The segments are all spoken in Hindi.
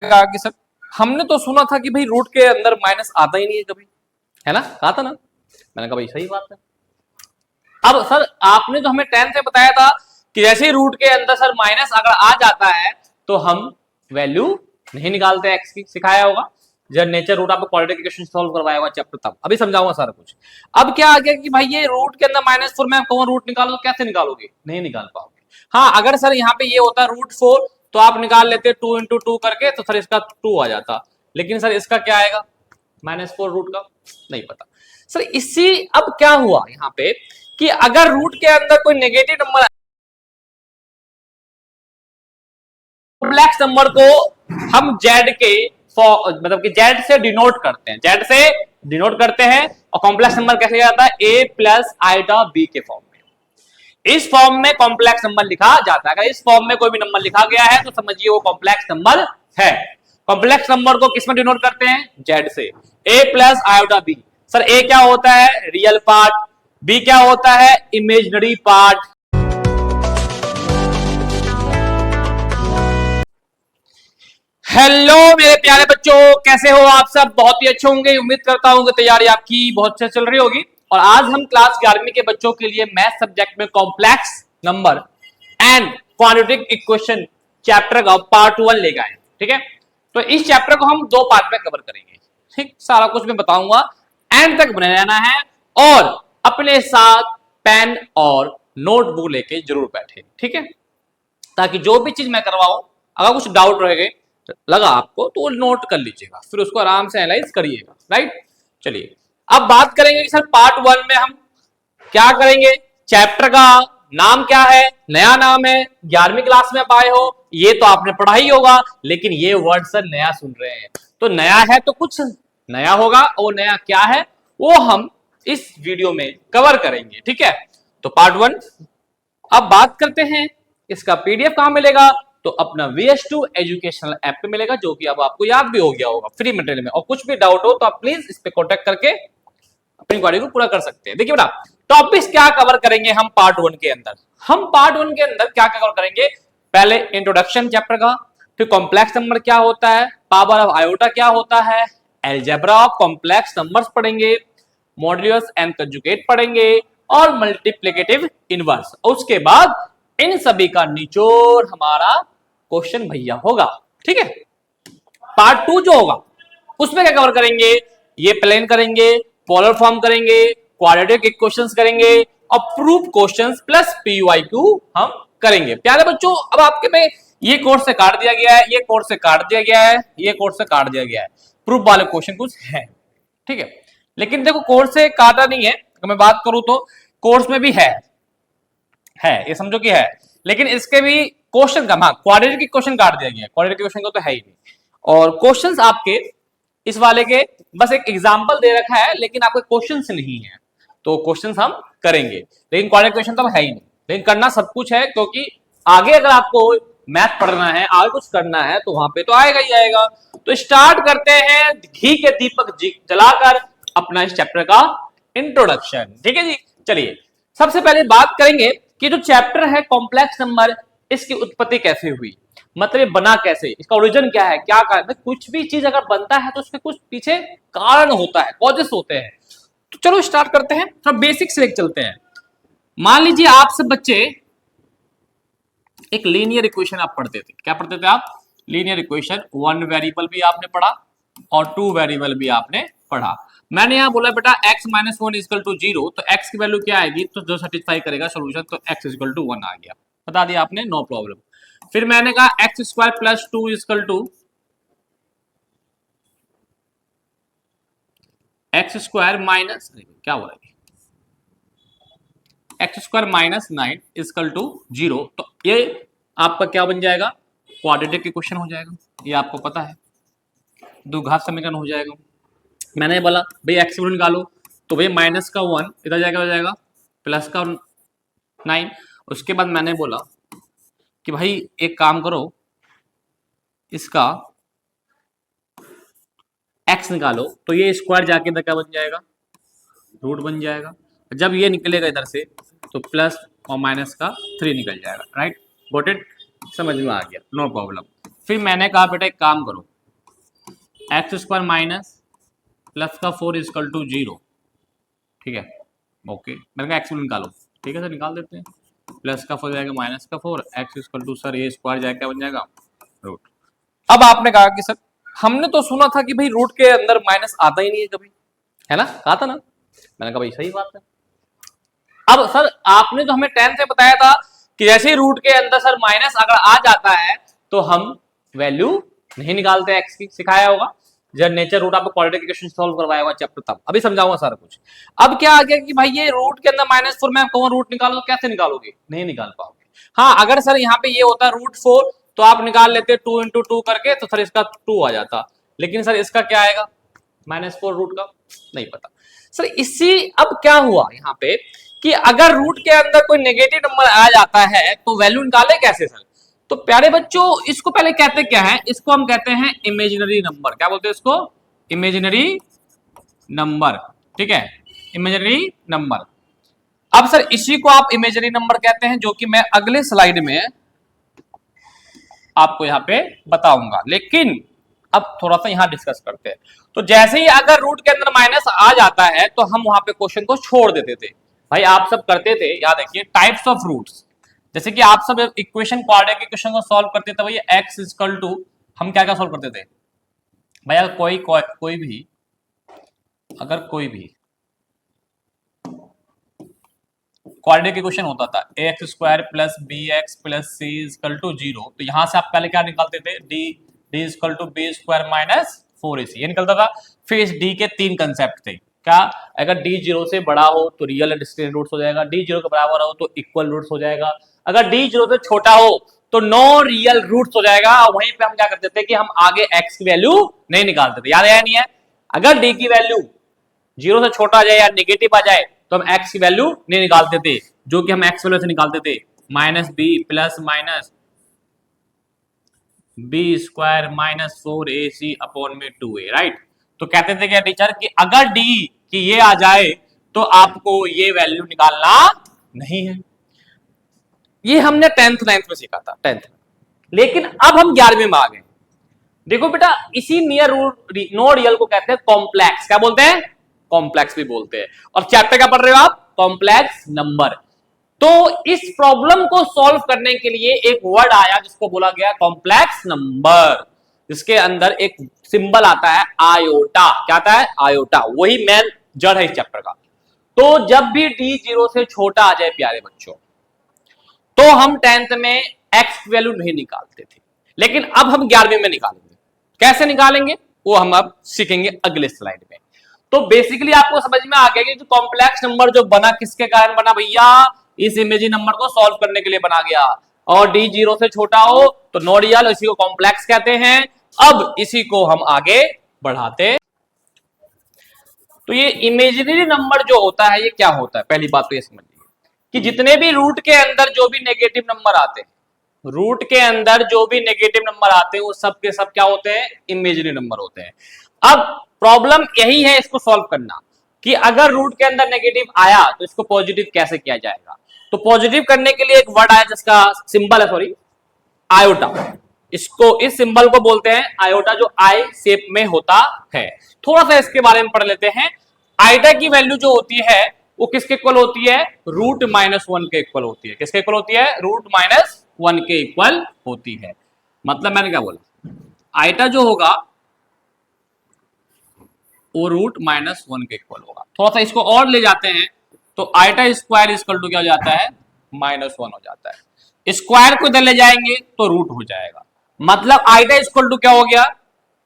कि सर हमने तो सुना था कि भाई रूट के अंदर माइनस आता ही नहीं है कभी, है ना, कहा था ना। मैंने कहा भाई सही बात है। अब सर आपने तो हमें 10th से बताया था कि जैसे ही रूट के अंदर सर माइनस अगर आ जाता है तो हम वैल्यू नहीं निकालते एक्स की, सिखाया होगा जब नेचर रूट आपको क्वाड्रेटिक इक्वेशन सॉल्व करवाया होगा चैप्टर, तब अभी समझाऊंगा सारा कुछ। अब क्या आ गया कि भाई ये रूट के अंदर -4 में कौन रूट निकालो, तो कैसे निकालोगे, नहीं निकाल पाओगे। हाँ अगर सर यहाँ पे ये होता √4 तो आप निकाल लेते 2 × 2 करके, तो सर इसका 2 आ जाता, लेकिन सर इसका क्या आएगा -4 रूट का नहीं पता। सर इसी अब क्या हुआ यहाँ पे कि अगर रूट के अंदर कोई नेगेटिव नंबर, कॉम्प्लेक्स नंबर को हम जेड के मतलब कि जेड से डिनोट करते हैं, जेड से डिनोट करते हैं, और कॉम्प्लेक्स नंबर कैसे जाता है a प्लस आइटा b के फॉर्म में। इस फॉर्म में कॉम्प्लेक्स नंबर लिखा जाता है। अगर इस फॉर्म में कोई भी नंबर लिखा गया है तो समझिए वो कॉम्प्लेक्स नंबर है। कॉम्प्लेक्स नंबर को किसमें डिनोट करते हैं, जेड से। a plus iota b, sir a क्या होता है, रियल पार्ट, b क्या होता है, इमेजिनरी पार्ट। हेलो मेरे प्यारे बच्चों, कैसे हो आप सब, बहुत ही अच्छे होंगे। उम्मीद करता हूं कि तैयारी आपकी बहुत अच्छे चल रही होगी। और आज हम क्लास 11वीं के बच्चों के लिए मैथ सब्जेक्ट में complex number and quadratic equation chapter का पार्ट 1 लेकर आए, ठीक है। तो इस चैप्टर को हम 2 पार्ट में कवर करेंगे, ठीक, सारा कुछ मैं बताऊंगा, एंड तक बने रहना है, और अपने साथ पेन और नोटबुक लेके जरूर बैठे, ठीक है, ताकि जो भी चीज मैं करवाऊं अगर कुछ डाउट रहेगा लगा आपको तो वो नोट कर लीजिएगा, फिर उसको आराम से एनालाइज करिएगा, राइट। चलिए अब बात करेंगे कि सर पार्ट 1 में हम क्या करेंगे। चैप्टर का नाम क्या है, नया नाम है, 11वीं क्लास में आप आए हो, ये तो आपने पढ़ा ही होगा, लेकिन ये वर्ड सर नया सुन रहे हैं, तो नया है तो कुछ नया होगा, और नया क्या है वो हम इस वीडियो में कवर करेंगे, ठीक है। तो पार्ट 1 अब बात करते हैं, इसका पीडीएफ कहां मिलेगा, तो अपना VS2 एजुकेशनल ऐप पे मिलेगा, जो कि अब आपको याद भी हो गया होगा, फ्री मटेरियल में। और कुछ भी डाउट हो तो आप प्लीज इस पे कांटेक्ट करके अपनी इंक्वायरी को पूरा कर सकते हैं। देखिए बेटा टॉपिक्स क्या कवर करेंगे हम पार्ट 1 के अंदर। हम पार्ट 1 के अंदर क्या कवर करेंगे, पहले इंट्रोडक्शन चैप्टर का, फिर कॉम्प्लेक्स नंबर क्या होता है, पावर ऑफ आयोटा क्या होता है, अलजेब्रा ऑफ कॉम्प्लेक्स नंबर्स पढ़ेंगे, मॉड्यूलस एंड कंजुगेट पढ़ेंगे, और मल्टीप्लिकेटिव इनवर्स। उसके बाद इन सभी का निचोड़ हमारा क्वेश्चन भैया होगा, ठीक है। पार्ट 2 जो होगा उसमें क्या कवर करेंगे, ये प्लेन करेंगे, पोलर फॉर्म करेंगे, क्वाड्रेटिक इक्वेशंस करेंगे, और प्रूफ क्वेश्चंस प्लस PYQ हम करेंगे। प्यारे बच्चों अब आपके में ये कोर्स से काट दिया गया है, ये कोर्स से काट दिया गया है, ये कोर्स से काट दिया गया है, प्रूफ वाले क्वेश्चन कुछ है, ठीक है। लेकिन देखो कोर्स से काटा नहीं है, अगर मैं बात करूं तो कोर्स में भी है, ये समझो कि है, लेकिन इसके भी क्वेश्चन का, हाँ क्वाड्रेटिक इक्वेशन काट दिया गया है, क्वाड्रेटिक इक्वेशन को तो है ही नहीं। और क्वेश्चंस आपके इस वाले के बस एक एग्जांपल दे रखा है, लेकिन आपके क्वेश्चंस नहीं है, तो क्वेश्चंस हम करेंगे, लेकिन क्वाड्रेटिक इक्वेशन तो है ही नहीं। लेकिन करना सब कुछ है, क्योंकि आगे अगर आपको मैथ पढ़ना है, आगे कुछ करना है, तो वहां पे तो आएगा ही आएगा। तो स्टार्ट करते हैं घी के दीपक जलाकर अपना इस चैप्टर का इंट्रोडक्शन, ठीक है जी। चलिए सबसे पहले बात करेंगे कि जो चैप्टर है कॉम्प्लेक्स नंबर, इसकी उत्पत्ति कैसे हुई, मतलब ये बना कैसे, इसका ओरिजिन क्या है, क्या कारण, कुछ भी चीज अगर बनता है तो उसके कुछ पीछे कारण होता है, कॉजेस होते हैं। तो चलो स्टार्ट करते हैं, थोड़ा बेसिक से चलते हैं। मान लीजिए आप सब बच्चे एक लीनियर इक्वेशन आप पढ़ते थे, क्या पढ़ते थे आप, लीनियर इक्वेशन, 1 वेरिएबल भी आपने पढ़ा और 2 वेरिएबल भी आपने पढ़ा। मैंने यहां बोला बेटा x - 1 = 0, तो x की वैल्यू क्या आएगी, तो जो सेटिस्फाई करेगा सॉल्यूशन, तो x = 1 आ गया, बता दिया आपने, नो प्रॉब्लम। फिर मैंने कहा x² + 2 = x² माइनस, क्या हो रहा है, x² - 9 = 0, तो ये आपका क्या बन जाएगा, क्वाड्रेटिक इक्वेशन हो जाएगा, ये आपको पता है, द्विघात समीकरण हो जाएगा। मैंने बोला भाई x वैल्यू निकालो, तो भाई -1 इधर जाएगा, हो जाएगा +9। उसके बाद मैंने बोला कि भाई एक काम करो, इसका x निकालो, तो ये स्क्वायर जाके इधर क्या बन जाएगा, रूट बन जाएगा। जब ये निकलेगा इधर से तो प्लस और माइनस का 3 निकल जाएगा, राइट, गॉट इट, समझ में आ गया, नो प्रॉब्लम। फिर मैंने कहा बेटा एक काम करो, एक्स स्क्वायर माइनस प्लस का 4 इजकल टू 0, ठीक है, ओके, मैंने कहा एक्स निकालो, ठीक है सर निकाल देते हैं, प्लस का 4 जाएगा माइनस का 4, x is equal to sir a square जाएगा, क्या बन जाएगा रूट। अब आपने कहा कि सर हमने तो सुना था कि भाई रूट के अंदर माइनस आता ही नहीं है कभी, है ना, कहा था ना, मैंने कहा भाई सही बात है। अब सर आपने जो हमें 10th में बताया था कि जैसे ही रूट के अंदर सर माइनस अगर आ जाता है तो हम वैल्यू नहीं निकालते एक्स की, सिखाया होगा जब नेचर रूट आपको क्वाड्रेटिक इक्वेशन सॉल्व करवाया होगा चैप्टर, तब अभी समझाऊंगा सारा कुछ। अब क्या आ गया कि भाई ये रूट के अंदर -4 में कौन रूट निकालो, तो कैसे निकालोगे, नहीं निकाल पाओगे। हाँ अगर सर यहाँ पे ये होता √4 तो आप निकाल लेते 2 × 2 करके, तो सर इसका 2 आ जाता, लेकिन सर इसका क्या आएगा -4 रूट का, नहीं पता सर। इसी अब क्या हुआ यहाँ पे कि अगर रूट के अंदर कोई नेगेटिव नंबर आ जाता है तो वैल्यू निकाले कैसे सर। तो प्यारे बच्चों इसको पहले कहते क्या है, इसको हम कहते हैं इमेजिनरी नंबर। क्या बोलते हैं इसको, इमेजिनरी नंबर, ठीक है, इमेजिनरी नंबर। अब सर इसी को आप इमेजिनरी नंबर कहते हैं, जो कि मैं अगले स्लाइड में आपको यहां पे बताऊंगा, लेकिन अब थोड़ा सा यहां डिस्कस करते हैं। तो जैसे ही अगर रूट के अंदर माइनस आ जाता है तो हम वहां पे क्वेश्चन को छोड़ देते थे। भाई आप सब करते थे, याद रखिए, टाइप्स ऑफ रूट्स, जैसे कि आप सब इक्वेशन क्वाड्रेटिक इक्वेशन को सॉल्व करते थे, भाई x इक्वल टू, हम क्या क्या सॉल्व करते थे भैया, कोई भी अगर कोई भी क्वाड्रेटिक इक्वेशन होता था ax² plus bx plus c equal to 0, तो यहां से आप पहले क्या निकालते थे, d equal to b² minus 4ac, ये निकलता था। फिर इस d के 3 कंसेप्ट थे, क्या, अगर d 0 से बड़ा हो तो रियल एंड डिस्टिंक्ट रूट्स हो जाएगा, d 0 के बराबर हो तो इक्वल रूट्स हो जाएगा, अगर d 0 से छोटा हो तो नो रियल रूट्स हो जाएगा। वहीं पे हम क्या करते थे कि हम आगे x की वैल्यू नहीं निकालते थे, याद है नहीं है, अगर d की वैल्यू 0 से छोटा आ जाए या नेगेटिव आ जाए तो हम x की वैल्यू नहीं निकालते थे, जो कि हम x वैल्यू से निकालते थे -b plus minus b² minus 4ac upon में 2a, राइट। तो कहते थे क्या टीचर कि अगर d की ये आ जाए तो आपको ये वैल्यू निकालना नहीं है। ये हमने 10th 9th में सीखा था, 10th में, लेकिन अब हम 11वीं में आ गए। देखो बेटा इसी नियर नो रियल को कहते हैं कॉम्प्लेक्स, क्या बोलते हैं, कॉम्प्लेक्स भी बोलते हैं। और चैप्टर क्या पढ़ रहे हो आप, कॉम्प्लेक्स नंबर। तो इस प्रॉब्लम को सॉल्व करने के लिए एक वर्ड आया जिसको बोला गया कॉम्प्लेक्स नंबर, जिसके अंदर एक सिंबल आता है आयोटा, क्या आता है, आयोटा, वही मेन जड़ है इस चैप्टर का। तो जब भी d 0 से छोटा आ जाए प्यारे बच्चों, तो हम 10th में x वैल्यू नहीं निकालते थे, लेकिन अब हम 11वीं में निकालेंगे। कैसे निकालेंगे वो हम अब सीखेंगे अगले स्लाइड में। तो बेसिकली आपको समझ में आ गया कि कॉम्प्लेक्स नंबर जो बना किसके कारण बना भैया, इस इमेजिनरी नंबर को सॉल्व करने के लिए बना गया, और d 0 से छोटा हो तो नो रियल, इसी को कॉम्प्लेक्स कहते हैं। अब इसी को हम आगे बढ़ाते। तो ये इमेजिनरी नंबर जो होता है ये क्या होता है, पहली बात तो ये समझिए कि जितने भी रूट के अंदर जो भी नेगेटिव नंबर आते हैं, रूट के अंदर जो भी नेगेटिव नंबर आते हैं वो सब के सब क्या होते हैं, इमेजिनरी नंबर होते हैं। अब प्रॉब्लम यही है इसको सॉल्व करना कि अगर रूट के अंदर नेगेटिव आया तो इसको पॉजिटिव कैसे किया जाएगा। तो पॉजिटिव करने के लिए एक वर्ड आया जिसका सिंबल है, सॉरी, आयोटा। इसको, इस सिंबल को बोलते हैं आयोटा, जो आई शेप में होता है। थोड़ा सा इसके बारे में पढ़ लेते हैं। आयोटा की वैल्यू जो होती है वो किसके इक्वल होती है, √-1 के इक्वल होती है। किसके इक्वल होती है, √-1 के इक्वल होती है। मतलब मैंने क्या बोला, आयोटा जो होगा वो √-1 के इक्वल होगा। थोड़ा सा इसको और ले जाते हैं तो आयोटा स्क्वायर इक्वल टू क्या हो जाता है, -1 हो जाता है। स्क्वायर को इधर ले जाएंगे तो रूट हो जाएगा, मतलब आयोटा इक्वल टू क्या हो गया,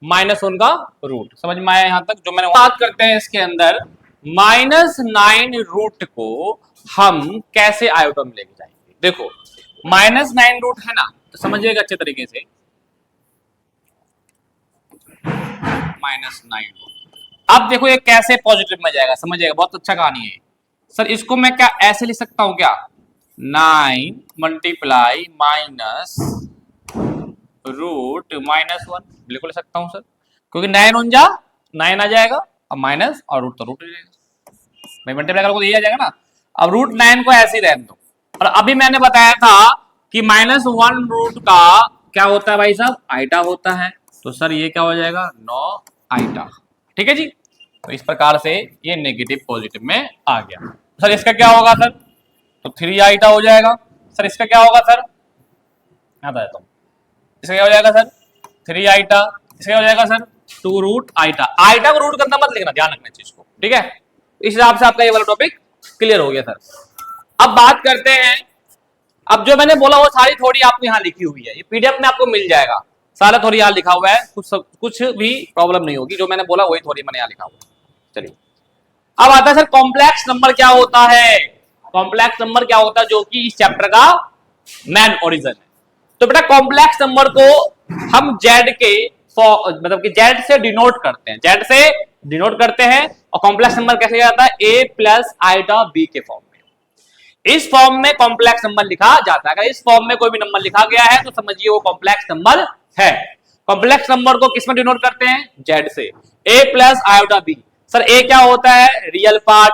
-1 का रूट। समझ में आया यहां तक। जो मैंने बात करते हैं इसके अंदर -9 रूट को हम कैसे आयोटा में लेके जाएंगे। देखो -9 रूट है ना, तो समझिएगा अच्छे तरीके से, -9 रूट। अब देखो ये कैसे पॉजिटिव में जाएगा, समझिएगा, बहुत अच्छा कहानी है। सर इसको मैं क्या ऐसे लिख सकता हूं क्या, 9 मल्टीप्लाई माइनस √-1, बिल्कुल लिख सकता हूं सर, क्योंकि 9 आ जाएगा, अब माइनस और रूट तो रूट जाएगा, मैं मल्टीप्लाई करूंगा तो ये आ जाएगा ना। अब √9 को ऐसे ही रहने दो। और अभी मैंने बताया था कि -1 रूट का क्या होता है भाई साहब, आइटा होता है। तो सर ये क्या हो जाएगा, 9 आइटा। ठीक है जी। तो इस प्रकार से ये नेगेटिव पॉजिटिव में आ गया। सर इसका क्या होगा सर, तो 3 आइटा हो जाएगा। सर इसका क्या होगा सर, मैं बताता हूँ। इसका क्या हो जाएगा सर, 3 आइटा। इसका क्या हो जाएगा सर, 2 रूट आइटा। आइटा को रूट करना मत लिखना, ध्यान रखना चीज को, ठीक है। इस हिसाब से आपका ये वाला टॉपिक क्लियर हो गया सर। अब बात करते हैं, अब जो मैंने बोला वो सारी थोड़ी आपको यहाँ लिखी हुई है, ये पीडीएफ में आपको मिल जाएगा, सारा थोड़ी यहाँ लिखा हुआ है, कुछ भी प्रॉब्लम नहीं होगी। जो मैंने बोला वही थोड़ी मैंने यहाँ लिखा हुआ है। चलिए अब आता है सर कॉम्प्लेक्स नंबर क्या होता है। कॉम्प्लेक्स नंबर क्या होता है, जो कि इस चैप्टर का मेन ओरिजिन है। तो बेटा कॉम्प्लेक्स नंबर को हम जेड के मतलब कि जेड से डिनोट करते हैं, जेड से डिनोट करते हैं। और कॉम्प्लेक्स नंबर कैसे जाता है, ए प्लस आइटा बी के फॉर्म में। इस फॉर्म में कॉम्प्लेक्स नंबर लिखा जाता है। अगर इस फॉर्म में कोई भी नंबर लिखा गया है तो समझिए वो कॉम्प्लेक्स नंबर है। कॉम्प्लेक्स नंबर को किसमें डिनोट करते हैं, जेड से। ए प्लस आयोटा बी। सर ए क्या होता है, रियल पार्ट।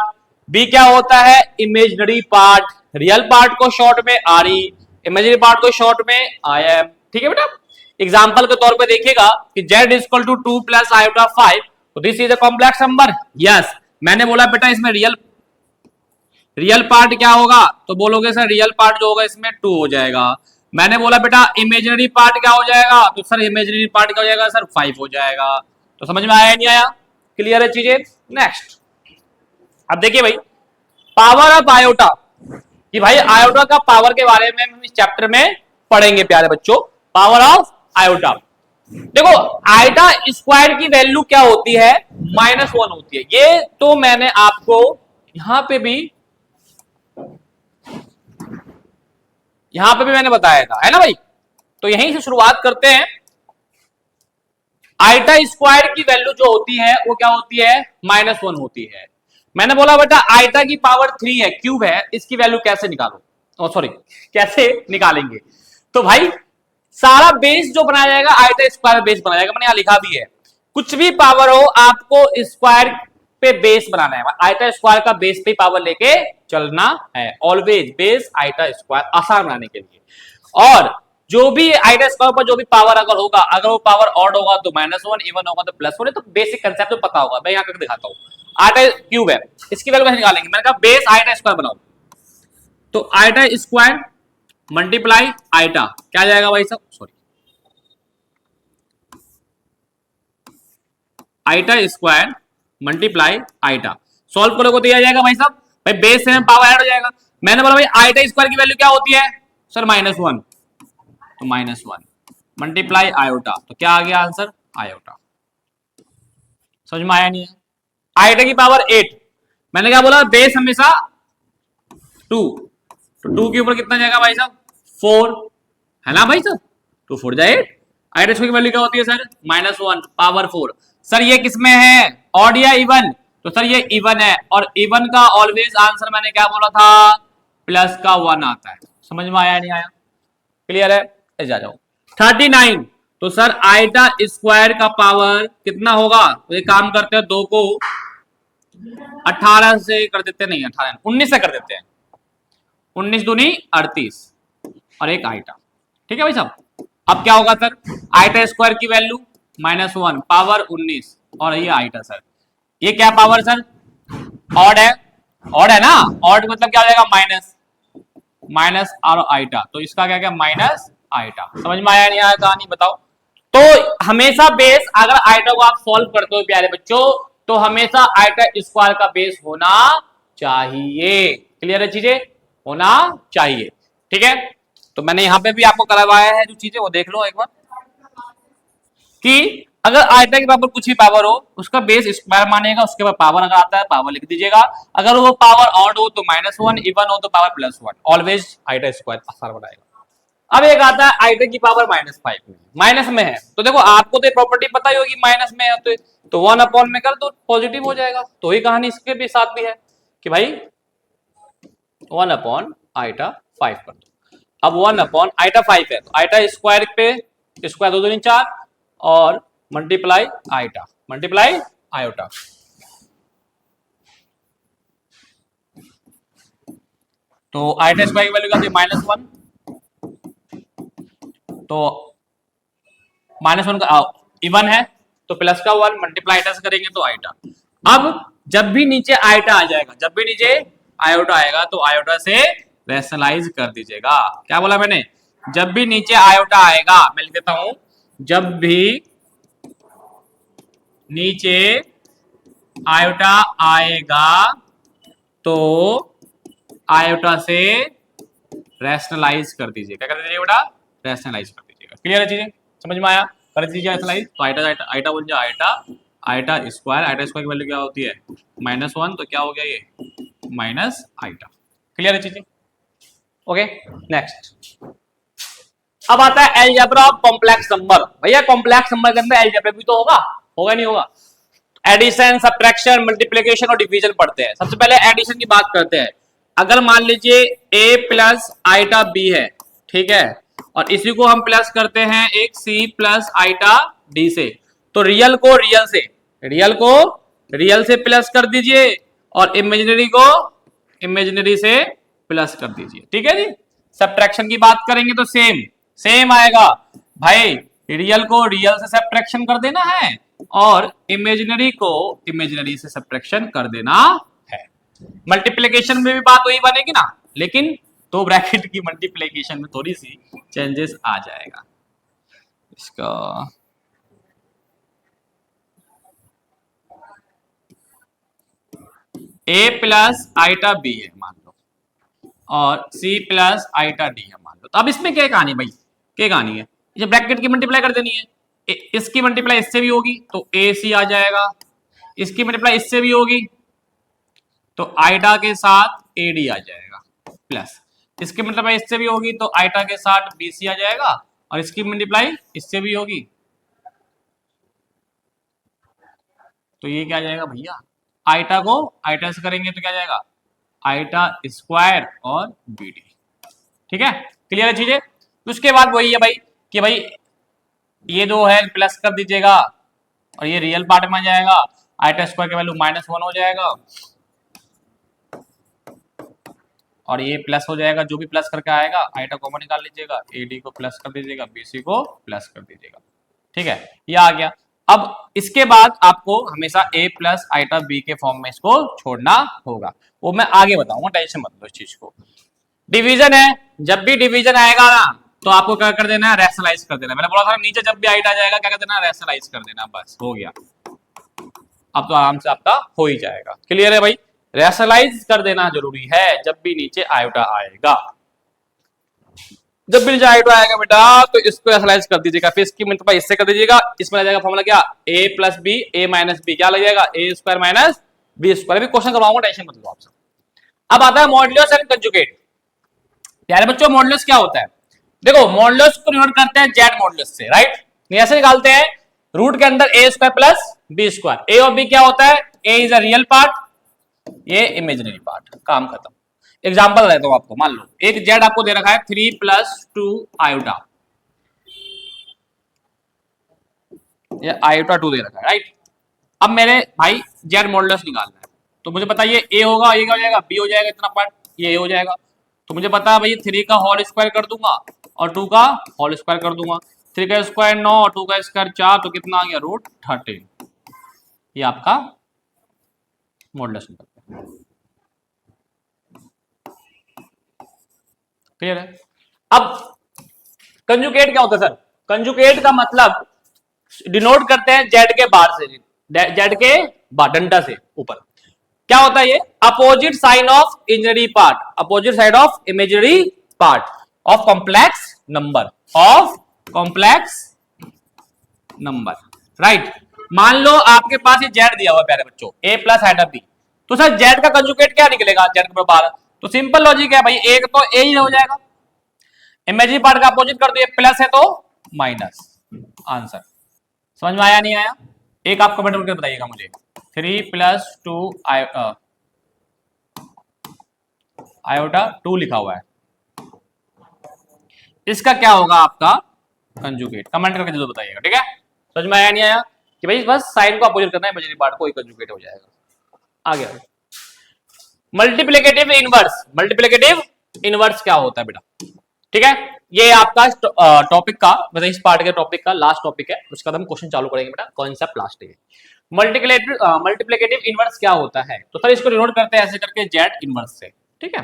बी क्या होता है, इमेजिनरी पार्ट। रियल पार्ट को शॉर्ट में आर ई, इमेजिनरी पार्ट को शॉर्ट में आई एम। ठीक है बेटा। एग्जाम्पल के तौर पे देखिएगा कि z equal to 2 plus iota 5, तो this is a complex number. Yes, मैंने बोला बेटा इसमें रियल पार्ट क्या होगा, तो बोलोगे सर रियल पार्ट जो होगा इसमें 2 हो जाएगा। मैंने बोला बेटा इमेजिनरी पार्ट क्या हो जाएगा, तो सर इमेजिनरी पार्ट क्या हो जाएगा सर 5 हो जाएगा। तो समझ में आया नहीं आया, क्लियर है चीजें। नेक्स्ट अब देखिए भाई, पावर ऑफ आयोटा, कि भाई आयोटा का पावर के बारे में हम इस चैप्टर में पढ़ेंगे प्यारे बच्चों। पावर ऑफ आयोटा, देखो आयोटा स्क्वायर की वैल्यू क्या होती है, -1 होती है। ये तो मैंने आपको यहां पे भी मैंने बताया था, है ना भाई। तो यहीं से शुरुआत करते हैं। आइटा स्क्वायर की वैल्यू जो होती है वो क्या होती है, -1 होती है। मैंने बोला बेटा आइटा की पावर 3 है, क्यूब है, इसकी वैल्यू कैसे निकालो, सॉरी कैसे निकालेंगे। तो भाई सारा बेस जो बनाया जाएगा आइटा स्क्वायर बेस बनाया जाएगा, मैंने यहां लिखा भी है। कुछ भी पावर हो आपको स्क्वायर पे बेस बनाना है, आइटा स्क्वायर का बेस पे पावर लेके चलना है। ऑलवेज बेस आइटा स्क्वायर आसान बनाने के लिए। और जो भी आइटा स्क्वायर पर जो भी पावर अगर होगा, अगर वो पावर ऑड होगा तो -1, इवन होगा तो +1, तो बेसिक कंसेप्ट तो पता होगा। मैं यहां करके दिखाता हूं। आइटा क्यूब है, इसकी वैल्यू कैसे निकालेंगे, मैंने कहा बेस आइटा स्क्वायर बनाओ। तो आइटा स्क्वायर मल्टीप्लाई आइटा क्या जाएगा भाई साहब, sorry iota square multiply iota. Solve करोगे तो यह आ जाएगा भाई साहब, भाई बेस से पावर ऐड हो जाएगा। मैंने बोला भाई आइटा स्क्वायर की वैल्यू क्या होती है सर, -1, तो -1 मल्टीप्लाई आयोटा, तो क्या आ गया आंसर, आयोटा। समझ में आया नहीं है। आयोटा की पावर 8, मैंने क्या बोला बेस हमेशा 2, तो 2 के ऊपर कितना जाएगा भाई साहब, 4, है ना भाई साहब, 2 4 जाए 8। आइटा की वैल्यू क्या होती है सर, -1 पावर 4। सर ये किसमें है, ऑड या इवन, तो सर ये इवन है। और इवन का ऑलवेज आंसर मैंने क्या बोला था, प्लस का 1 आता है। समझ में आया नहीं आया, क्लियर है। जा जाओ 39, तो सर आइटा स्क्वायर का पावर कितना होगा, तो ये काम करते हैं 2 को 18 से कर देते, नहीं 18 19 से कर देते हैं, 19 दूनी 38 और एक आइटा। ठीक है भाई साहब। अब क्या होगा सर, आइटा स्क्वायर की वैल्यू -1 पावर 19 और ये आइटा सर, ये क्या पावर सर, ऑड है, ऑड है ना, ऑड मतलब क्या हो जाएगा माइनस और आइटा, तो इसका क्या क्या माइनस आइटा। समझ में आया नहीं आया कहानी, बताओ। तो हमेशा बेस अगर आइटा को आप सॉल्व करते हो प्यारे बच्चों, तो हमेशा आइटा स्क्वायर का बेस होना चाहिए। क्लियर है चीजें, होना चाहिए। ठीक है, तो मैंने यहां पे भी आपको करवाया है जो चीजें, वो देख लो एक बार, कि अगर आइटा के पावर कुछ भी पावर हो उसका बेस स्क्वायर मानेगा, उसके बाद पावर अगर आता है पावर लिख दीजिएगा। अगर वो पावर ऑड हो तो -1, इवन हो तो पावर +1, ऑलवेज आइटा स्क्वायर आसान बनाएगा। अब एक आता है आइटा की पावर -5 में, माइनस में है, तो देखो आपको तो प्रॉपर्टी पता ही होगी, माइनस में है तो 1 में कर दो पॉजिटिव हो जाएगा। तो ही कहानी इसके भी साथ भी है कि भाई 1 आइटा 5 कर दो। अब 1 आइटा 5 है, तो आइटा स्क्वायर पे स्क्वायर 2 दूनी 4 और मल्टीप्लाई आइटा, मल्टीप्लाई आयोटा। तो आइटा स्क्वायर की वैल्यू क्या थी, -1, तो -1 का इवन है तो प्लस का 1 मल्टीप्लाई आइटा से करेंगे तो आइटा। अब जब भी नीचे आइटा आ जाएगा, जब भी नीचे आयोटा आएगा तो आयोटा से रैशनलाइज कर दीजिएगा। क्या बोला मैंने? जब भी नीचे आयोटा आएगा, मैं लिख देता हूं, जब भी नीचे आयोटा आएगा तो आयोटा से रैशनलाइज कर दीजिए। क्या कर दीजिएगा बेटा? रैशनलाइज कर दीजिएगा। क्लियर है चीजें? समझ में आया? कर दीजिए रैशनलाइज। तो आइटा आइटा आइटा बोल जाए iota, iota square, iota square की वैल्यू क्या होती है? -1, तो क्या हो गया ये? Minus iota. क्लियर है चीजें? Okay, next. अब आता है अलजेब्रा ऑफ कॉम्प्लेक्स नंबर। भैया कॉम्प्लेक्स नंबर के अंदर अलजेब्रा भी तो होगा, होगा नहीं होगा? एडिशन, सब्ट्रैक्शन, मल्टीप्लिकेशन और डिवीजन पढ़ते हैं। सबसे पहले एडिशन की बात करते हैं। अगर मान लीजिए a प्लस आइटा b है, ठीक है, और इसी को हम प्लस करते हैं एक c प्लस आइटा d से, तो रियल को रियल से प्लस कर दीजिए और इमेजिनरी को इमेजिनरी से प्लस कर दीजिए। ठीक है जी। सब्ट्रैक्शन की बात करेंगे तो सेम आएगा भाई, रियल को रियल से सब्ट्रैक्शन कर देना है और इमेजिनरी को इमेजिनरी से सब्ट्रैक्शन कर देना है। मल्टीप्लिकेशन में भी बात वही बनेगी ना, लेकिन दो ब्रैकेट की मल्टीप्लिकेशन में थोड़ी सी चेंजेस आ जाएगा। इसका a प्लस आइटा b है मान लो और c प्लस आइटा d है मान लो, तो अब इसमें क्या कहानी भाई? क्या कहानी है? ये ब्रैकेट की मल्टीप्लाई कर देनी है। इसकी मल्टीप्लाई इससे भी होगी तो ac आ जाएगा, इसकी मल्टीप्लाई इससे भी होगी तो आइटा के साथ AD आ जाएगा, प्लस इसकी मल्टीप्लाई इससे भी होगी तो आइटा के साथ BC आ जाएगा और इसकी मल्टीप्लाई इससे भी होगी तो ये क्या आ जाएगा भैया? आइटा को आइटा से करेंगे तो क्या जाएगा? आइटा स्क्वायर और BD। ठीक है, क्लियर है चीजें? तो उसके बाद वही है भाई कि भाई ये दो है प्लस कर दीजिएगा और ये रियल पार्ट में आ जाएगा, आइटा स्क्वायर की वैल्यू -1 हो जाएगा और ये प्लस हो जाएगा, जो भी प्लस करके आएगा आइटा कॉमन निकाल लीजिएगा, AD को प्लस कर दीजिएगा, BC को प्लस कर दीजिएगा। ठीक है, ये आ गया। अब इसके बाद आपको हमेशा a प्लस आइटा b के फॉर्म में इसको छोड़ना होगा, वो मैं आगे बताऊंगा, टेंशन मत लो इस चीज को। डिवीजन है, जब भी डिवीजन आएगा ना तो आपको क्या कर देना है? रैशनलाइज कर देना। मैंने बोला था नीचे जब भी आइटा जाएगा क्या कर देना? रैशनलाइज कर देना, बस हो गया। अब तो आराम से आपका हो ही जाएगा। क्लियर है भाई? रैशनलाइज कर देना जरूरी है जब भी नीचे आयोटा आएगा। जब भी नीचे आयोटा आएगा बेटा तो इसको रैशनलाइज कर दीजिएगा, फिर इसकी मल्टीप्लाई इससे कर दीजिएगा, इसमें आ जाएगा फॉर्मूला क्या? a plus b a minus b, क्या लग जाएगा? a square minus b square. अभी क्वेश्चन करवाऊंगा, टेंशन मत लो आपसे। अब आता है मॉडुलस एंड कंजुगेट। प्यारे बच्चों मॉडुलस क्या होता है? देखो मॉडुलस को डिनोट करते हैं जेड मॉडुलस से, राइट? ऐसे निकालते हैं, रूट के अंदर a square plus b square. a और b क्या होता है? a is a real part, ये इमेजिनरी पार्ट, काम खत्म। एग्जांपल देता हूं आपको, मान लो एक जेड आपको दे रखा है 3 + 2 आयोटा, ये आयोटा 2 दे रखा है, राइट? अब मेरे भाई जेड मॉडुलस निकालना है तो मुझे बताइए a होगा, ये क्या हो जाएगा? b हो जाएगा, इतना पार्ट ये हो जाएगा, तो मुझे पता है भाई 3 का होल स्क्वायर कर दूंगा और 2 का होल स्क्वायर कर दूंगा। 3 का स्क्वायर 9 और 2 का स्क्वायर 4, तो कितना आ गया? √13। ये आपका मॉडुलस निकलता है। क्लियर है? अब कंजुगेट क्या होता है सर? कंजुगेट का मतलब डिनोट करते हैं जेड के बाहर से, जेड के डंडा से ऊपर। क्या होता है ये? Opposite sign of imaginary part, opposite side of imaginary part of complex number, of complex number, right? मान लो आपके पास ये जेड दिया हुआ प्यारे बच्चों, a प्लस आइटा b, तो सर जेड का कंजुगेट क्या निकलेगा? जेड के बाहर, तो सिंपल लॉजिक है भाई, एक तो a ही हो जाएगा, इमेजिनरी पार्ट का अपोजिट कर दो, प्लस है तो माइनस, आंसर। समझ में आया नहीं आया? एक आप कमेंट करके बताइएगा मुझे। 3 + 2 आयोटा 2 लिखा हुआ है, इसका क्या होगा आपका कंजुगेट? कमेंट करके जरूर बताइएगा, ठीक है? समझ में आया नहीं आया? कि भाई बस साइन को अपोजिट करना है, इमेजिनरी पार्ट को कंजुगेट हो जाएगा। आ गया मल्टीप्लिकेटिव इनवर्स। मल्टीप्लिकेटिव इनवर्स क्या होता है बेटा? ठीक है, ये आपका टॉपिक का मतलब इस पार्ट के टॉपिक का लास्ट टॉपिक है, उसके बाद हम क्वेश्चन चालू करेंगे बेटा, कॉन्सेप्ट लास्ट है। मल्टीप्लिकेटिव इनवर्स क्या होता है, तो सर इसको डिनोट करते हैं ऐसे करके जेड इनवर्स से। ठीक है,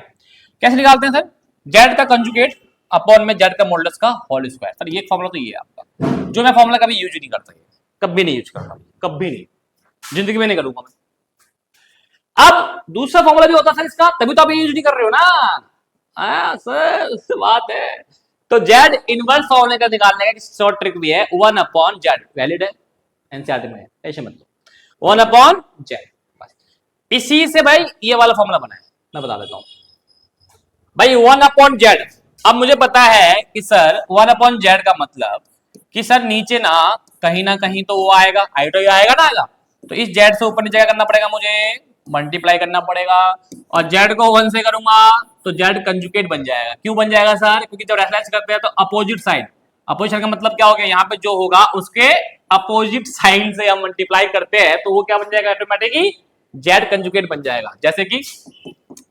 कैसे निकालते हैं सर, जेड का कंजुगेट अपॉन में जेड का मॉडुलस का होल स्क्वायर। सर ये फॉर्मूला तो ये है आपका, जो मैं फॉर्मूला कभी यूज ही नहीं करता, कभी नहीं यूज करता, कभी नहीं, जिंदगी में नहीं करूंगा मैं। अब दूसरा फॉर्मूला भी होता है इसका, तभी तो आप ये यूज नहीं कर रहे हो ना। सर बात है, तो जेड इनवर्स फॉर्मूले का निकालने का शॉर्ट ट्रिक भी है, 1 अपॉन जेड, वैलिड है एनसीईआरटी में, ऐसे मतलब 1 अपॉन जेड। इसी से भाई ये वाला फॉर्मूला बना है, मैं बता देता हूं भाई, 1 अपॉन जेड। अब मुझे पता है कि सर 1 अपॉन जेड का मतलब कि सर नीचे ना कहीं तो वो आएगा, आई तो आएगा ना, आएगा तो इस जेड से ऊपर नीचे क्या करना पड़ेगा, मुझे मल्टीप्लाई करना पड़ेगा, और जेड को 1 से करूंगा तो जेड कंजुगेट बन जाएगा। क्यों बन जाएगा सर, क्योंकि जब रेफरेंस करते हैं तो अपोजिट साइड, अपोजिट साइड का मतलब क्या हो गया, यहाँ पे जो होगा उसके अपोजिट साइड से हम मल्टीप्लाई करते हैं तो वो क्या बन जाएगा, ऑटोमेटिकली जेड कंजुगेट बन जाएगा। जैसे कि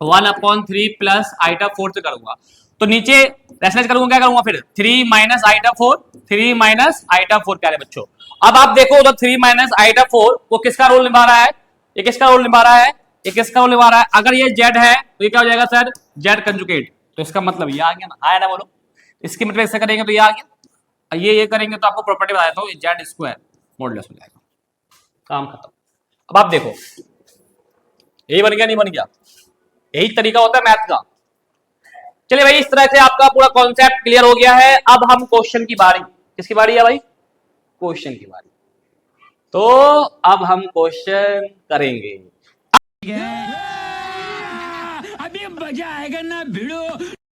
1 अपॉन 3 प्लस आइटा 4 से करूंगा तो नीचे रेफरेंस करूंगा, क्या करूंगा फिर 3 माइनस आइटा 4, 3 माइनस आइटा 4 क्या है बच्चों। अब आप देखो उधर 3 माइनस आइटा 4 वो किसका रोल निभा रहा है, ये किसका रोल निभा रहा है, ये किसका रोल निभा रहा है, अगर ये जेड है तो ये क्या हो जाएगा सर, जेड कंजुगेट। तो इसका मतलब ये आ गया ना, आया ना बोलो, इसकी मतलब ऐसे करेंगे तो ये आ गया, ये करेंगे तो आपको प्रॉपर्टी बता देता हूँ, जेड स्क्वायर मॉडुलस हो जाएगा, काम खत्म। अब आप देखो यही बन गया, नहीं बन गया, यही तरीका होता है मैथ का। चलिए भाई, इस तरह से आपका पूरा कॉन्सेप्ट क्लियर हो गया है। अब हम क्वेश्चन की बारी, किसकी बारी है भाई, क्वेश्चन की बारी। तो अब हम क्वेश्चन करेंगे, अभी मजा आएगा ना भिड़ो।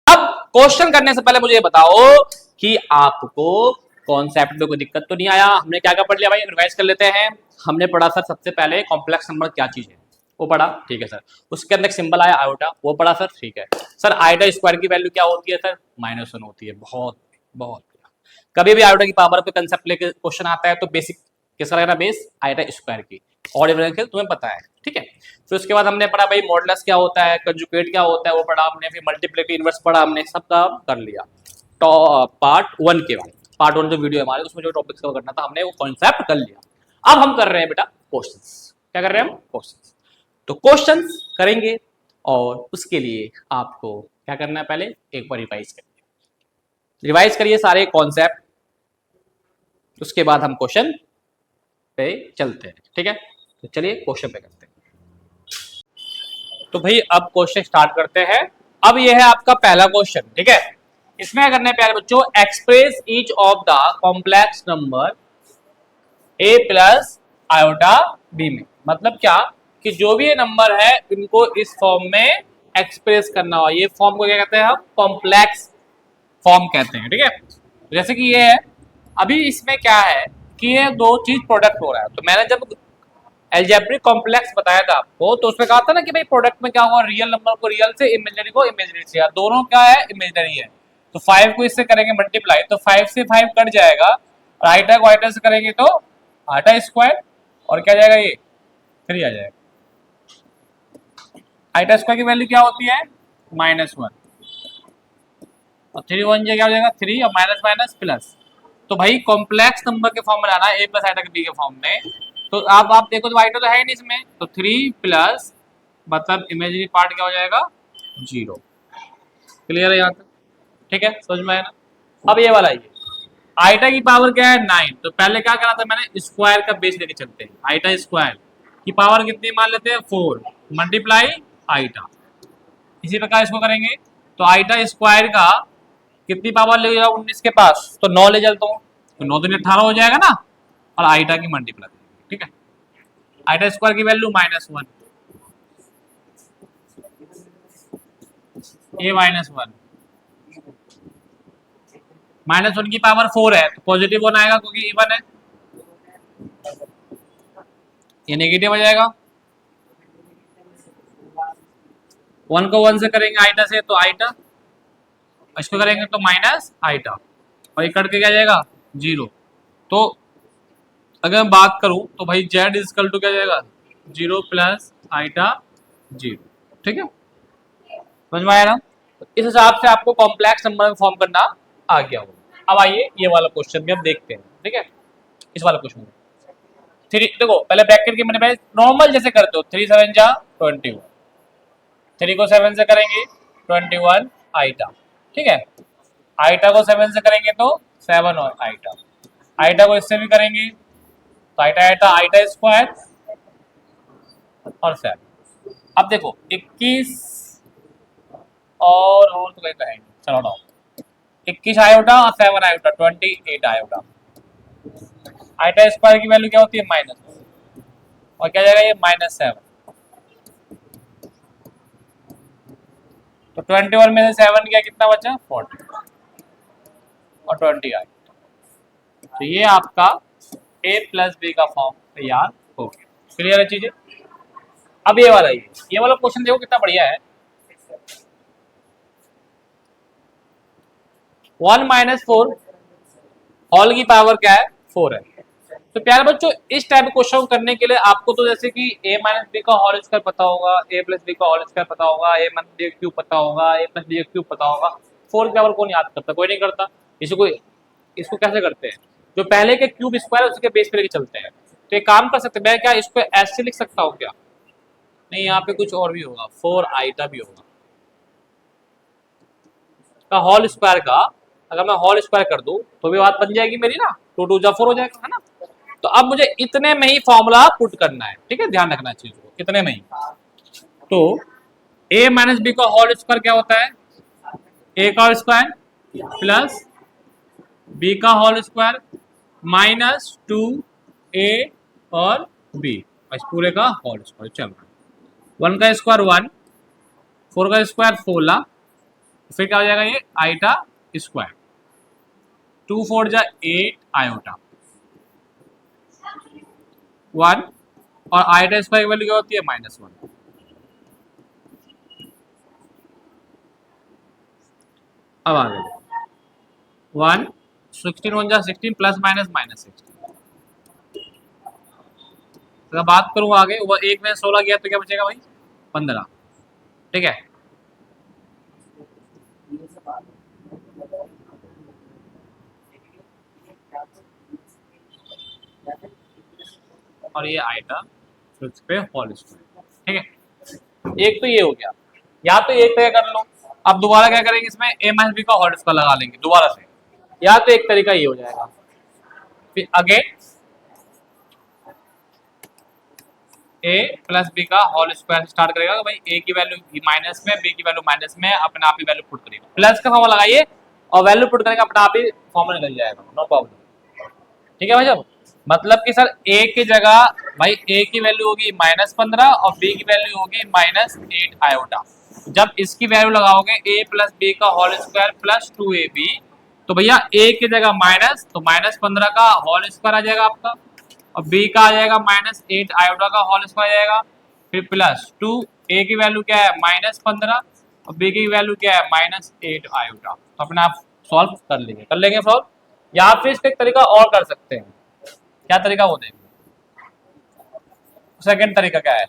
अब क्वेश्चन करने से पहले मुझे ये बताओ कि आपको कॉन्सेप्ट में कोई दिक्कत तो नहीं आया, हमने क्या क्या पढ़ लिया भाई, रिवाइज कर लेते हैं। हमने पढ़ा सर सबसे पहले कॉम्प्लेक्स नंबर क्या चीज है, वो पढ़ा, ठीक है सर। उसके अंदर सिंबल आया आयोटा, वो पढ़ा सर, ठीक है सर। आयोटा स्क्वायर की वैल्यू क्या होती है सर, -1 होती है। बहुत बहुत कभी भी आयोटा की पावर पे कंसेप्ट लेके क्वेश्चन आता है तो बेसिक किसका लगना, बेस आयोटा स्क्वायर की, और डिफरेंशियल तुम्हें पता है, ठीक है। फिर उसके बाद हमने पढ़ा भाई मॉडुलस क्या होता है, कंजुगेट क्या होता है, वो पढ़ा हमने। फिर मल्टीप्लिकेटिव इनवर्स पढ़ा हमने, सब काम कर लिया। तो पार्ट 1 के बाद, पार्ट 1 जो वीडियो हमारे उसमें जो टॉपिक्स कवर करना था हमने वो कॉन्सेप्ट कर लिया। अब हम कर रहे हैं बेटा क्वेश्चंस, क्या कर रहे हैं हम, क्वेश्चंस। तो क्वेश्चंस करेंगे और उसके लिए आपको क्या करना है, पहले एक बार रिवाइज करिए, रिवाइज करिए सारे कॉन्सेप्ट, उसके बाद हम क्वेश्चन पे चलते हैं, ठीक है। तो चलिए क्वेश्चन पे करते हैं। तो भाई अब क्वेश्चन स्टार्ट करते हैं। अब यह है आपका पहला क्वेश्चन, ठीक है। इसमें क्या करना है प्यारे बच्चों, express each of the complex number a plus iota b में, मतलब क्या कि जो भी ये नंबर है इनको इस फॉर्म में एक्सप्रेस करना हो। ये फॉर्म को क्या कहते हैं हम, कॉम्प्लेक्स फॉर्म कहते हैं, ठीक है। जैसे कि ये है, अभी इसमें क्या है कि ये दो चीज प्रोडक्ट हो रहा है। तो मैंने जब अलजेब्रिक कॉम्प्लेक्स बताया था आपको तो उसमें कहा था ना कि भाई प्रोडक्ट में क्या होगा, रियल नंबर को रियल से, इमेजिनरी को इमेजिनरी से, दोनों क्या है, इमेजिनरी है। तो 5 को इससे करेंगे मल्टीप्लाई तो 5 से 5 कट जाएगा, और आइटा को आइटा से करेंगे तो आइटा स्क्वायर, और क्या जाएगा ये 3 आ जाएगा। आइटा स्क्वायर की वैल्यू क्या होती है, -1, और 3 1 क्या हो जाएगा 3, और माइनस माइनस प्लस। तो भाई कॉम्प्लेक्स नंबर के फॉर्म में लाना है, a प्लस आइटा के b के फॉर्म में। तो आप देखो तो आइटा तो है नहीं इसमें, तो 3 प्लस मतलब इमेजिनरी पार्ट क्या हो जाएगा 0। क्लियर है यहाँ तक, ठीक है, समझ में आया ना। अब ये वाला ये आइटा की पावर क्या है 9, तो पहले क्या करा था मैंने, स्क्वायर का बेस लेके चलते हैं। आइटा स्क्वायर की पावर कितनी मान लेते हैं 4 मल्टीप्लाई आइटा। इसी प्रकार इसको करेंगे तो आइटा स्क्वायर का कितनी पावर ले जाओ 19 के पास, तो 9 ले चलता हूँ, तो 9 दूनी 18 हो जाएगा ना, और आइटा की मल्टीप्लाई, ठीक है। आइटा स्क्वायर की वैल्यू -1, a -1, -1 की पावर 4 है तो पॉजिटिव 1 आएगा क्योंकि इवन है, ये नेगेटिव हो जाएगा। 1 को 1 से करेंगे आइटा से तो आइटा, इसको करेंगे तो माइनस आइटा, और ये कट के क्या जाएगा 0। तो अगर मैं बात करूं तो भाई z इजकल टू क्या जाएगा 0 प्लस आइटा 0, ठीक है, समझ में आया ना। तो इस हिसाब से आपको कॉम्प्लेक्स नंबर में फॉर्म करना आ गया होगा। अब आइए ये वाला क्वेश्चन भी हम देखते हैं, ठीक है। इस वाला क्वेश्चन थ्री, देखो पहले ब्रैकेट के मैंने नॉर्मल जैसे करते हो, 3 7 जा 21, 3 को 7 से करेंगे 21 आइटा, ठीक है। आइटा को 7 से करेंगे तो 7 और आइटा, आइटा को इससे भी करेंगे तो आइटा आइटा आइटा स्क्वायर और 7। अब देखो 21 और तो कहीं कहेंगे, चलो ना 21 आयोटा और 7 आयोटा 28 आयोटा। आइटा स्क्वायर की वैल्यू क्या होती है माइनस, और क्या जाएगा ये -7। तो 21 में से 7 गया कितना बचा 40 और 20 आया। तो ये आपका a प्लस बी का फॉर्म तैयार हो गया। क्लियर है चीजें। अब ये वाला क्वेश्चन देखो कितना बढ़िया है। 1 - 4 होल की पावर क्या है 4 है। तो प्यारे बच्चों इस टाइप के क्वेश्चन करने के लिए आपको तो जैसे कि a - b का होल स्क्वायर पता होगा, a प्लस b का होल स्क्वायर पता होगा, a - b क्यूब पता होगा, a प्लस b क्यूब पता होगा। 4 की पावर कौन याद करता, कोई नहीं करता। इसको कैसे करते हैं, जो पहले के क्यूब स्क्वायर उसके बेस पे लेके चलते हैं। तो एक काम कर सकते हैं, मैं क्या इसको ऐसे लिख सकता हूँ क्या, नहीं यहाँ पे कुछ और भी होगा, 4 आइटा भी होगा का होल स्क्वायर का। अगर मैं होल स्क्वायर कर दूं तो भी बात बन जाएगी मेरी ना, 2 2 जा 4 हो जाएगा, है ना। तो अब मुझे इतने में ही फॉर्मूला पुट करना है, ठीक है, ध्यान रखना चीज को, इतने में ही। तो a - b का होल स्क्वायर क्या होता है, a का स्क्वायर प्लस b का होल स्क्वायर माइनस 2a और b, इस पूरे का होल स्क्वायर चल रहा है। 1 का स्क्वायर 1, 4 का स्क्वायर 16, फिर क्या हो जाएगा ये आइटा स्क्वायर, 2 4 जा 8 आयोटा 1 और आइटा स्क्वायर की वैल्यू क्या होती है -1। अब आ गए 1 16 1 जा 16 प्लस माइनस -16। अगर बात करूं आगे, वो 1 में 16 गया तो क्या बचेगा भाई 15, ठीक है। और ये आइटा पे होल स्क्वायर, ठीक है। एक तो ये हो गया, या तो एक तरीका कर लो। अब दोबारा क्या करेंगे, इसमें a - b का होल स्क्वायर लगा लेंगे दोबारा से, या तो एक तरीका ये हो जाएगा। फिर अगेन a प्लस b का होल स्क्वायर स्टार्ट करेगा, तो भाई a की वैल्यू माइनस में, b की वैल्यू माइनस में, अपने आप ही वैल्यू पुट करेगा, प्लस का फॉर्मूला लगाइए और वैल्यू पुट करेंगे, अपने आप ही फॉर्मूला निकल जाएगा, नो प्रॉब्लम, ठीक है भाई। जब मतलब कि सर a की जगह भाई a की वैल्यू होगी -15 और b की वैल्यू होगी -8 आयोटा। जब इसकी वैल्यू लगाओगे a प्लस b का होल स्क्वायर प्लस 2ab, तो भैया a की जगह माइनस, तो -15 का होल स्क्वायर आ जाएगा आपका, और b का आ जाएगा -8 आयोटा का होल स्क्वायर आ जाएगा, फिर प्लस 2, a की वैल्यू क्या है -15 और b की वैल्यू क्या है -8 आयोटा। तो अपने आप सॉल्व कर लेंगे सॉल्व। या फिर इसका एक तरीका और कर सकते हैं, क्या तरीका वो देंगे। सेकंड तरीका क्या है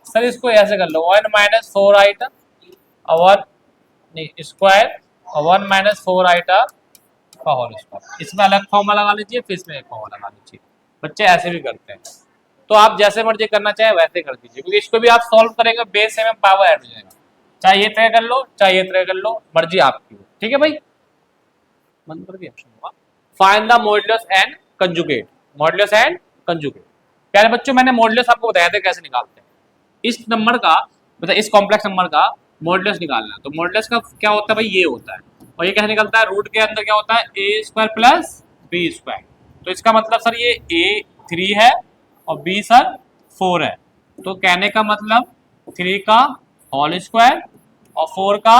सर, इसको ऐसे कर लो 1 - 4 आइटा और 1 स्क्वायर और 1 - 4 आइटा का होल स्क्वायर, इसमें अलग फॉर्मूला लगा लीजिए, फिर इसमें एक फॉर्मूला लगा लीजिए। बच्चे ऐसे भी करते हैं, तो आप जैसे मर्जी करना चाहे वैसे कर दीजिए, क्योंकि इसको भी आप सॉल्व करेंगे बेस में पावर ऐड हो जाएगा। चाहे ये तय कर लो, चाहे ये तय कर लो, मर्जी आपकी, ठीक है भाई। बंद कर दिया। Find the modulus and conjugate, modulus and conjugate. प्यारे बच्चों मैंने मॉड्यूलस आपको बताया था कैसे निकालते हैं। इस नंबर का मतलब इस कॉम्प्लेक्स नंबर का मॉड्यूलस निकालना है। तो मॉड्यूलस का क्या होता है भाई, ये होता है, और ये कैसे निकलता है, रूट के अंदर क्या होता है a square plus b square. तो इसका मतलब सर ये a 3 है और b सर 4 है। तो कहने का मतलब 3 का होल स्क्वायर और 4 का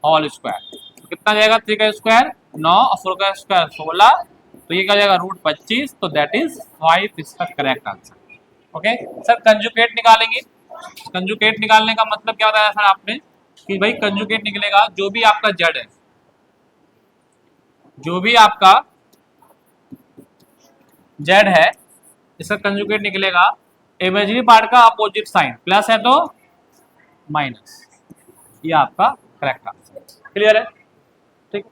होल स्क्वायर, तो कितना जाएगा 3 का स्क्वायर 9 और 4 का स्क्वायर 16, तो ये क्या जाएगा √25। तो दैट इज 5 इसका correct answer. Okay sir conjugate निकालेंगे। कंजुगेट निकालने का मतलब क्या बताया सर आपने कि भाई कंजुगेट निकलेगा जो भी आपका जेड है, जो भी आपका जेड है इसका कंजुगेट निकलेगा। इमेजिनरी पार्ट का अपोजिट साइन, प्लस है तो माइनस, ये आपका करेक्ट आंसर। क्लियर है? ठीक।